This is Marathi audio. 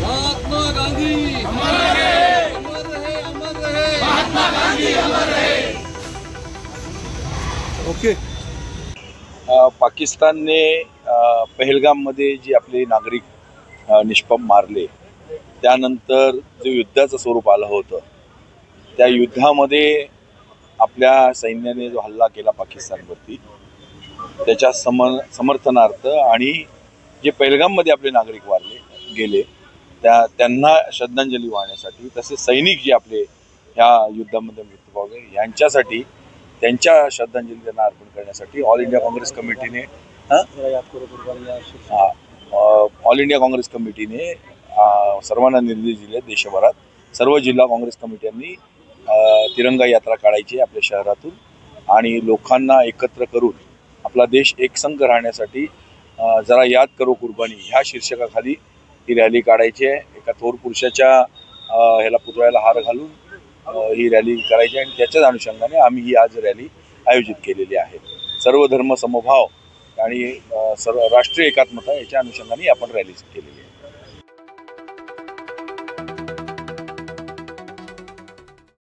महात्मा गांधी अमर रहे, अमर रहे, अमर रहे, महात्मा गांधी अमर रहे। ओके। पाकिस्तानने पहलगाममध्ये जे आपले नागरिक निष्पाप मारले त्यानंतर जो युद्धाचं स्वरूप आलं होतं त्या युद्धामध्ये आपल्या सैन्याने जो हल्ला केला पाकिस्तानवरती त्याच्या समर्थनार्थ आणि जे पहलगाममध्ये आपले नागरिक वारले गेले त्यांना श्रद्धांजली वाहण्यासाठी तसेच सैनिक जे आपले ह्या युद्धामध्ये मृत्यू पावले यांच्यासाठी त्यांच्या श्रद्धांजली त्यांना अर्पण करण्यासाठी ऑल इंडिया काँग्रेस कमिटीने सर्वांना निर्देश दिले। देशभरात सर्व जिल्हा काँग्रेस कमिट्यांनी तिरंगा यात्रा काढायची आपल्या शहरातून आणि लोकांना एकत्र करून आपला देश एकसंघ राहण्यासाठी जरा याद करो कुर्बानी ह्या शीर्षकाखाली ही रॅली काढायची आहे। एका थोर पुरुषाच्या ह्याला पुतळ्याला हार घालून ही रॅली करायची आणि त्याच्याच अनुषंगाने आम्ही ही आज रॅली आयोजित केलेली आहे। सर्व धर्म समभाव आणि सर्व राष्ट्रीय एकात्मता याच्या अनुषंगाने आपण रॅली केलेली आहे।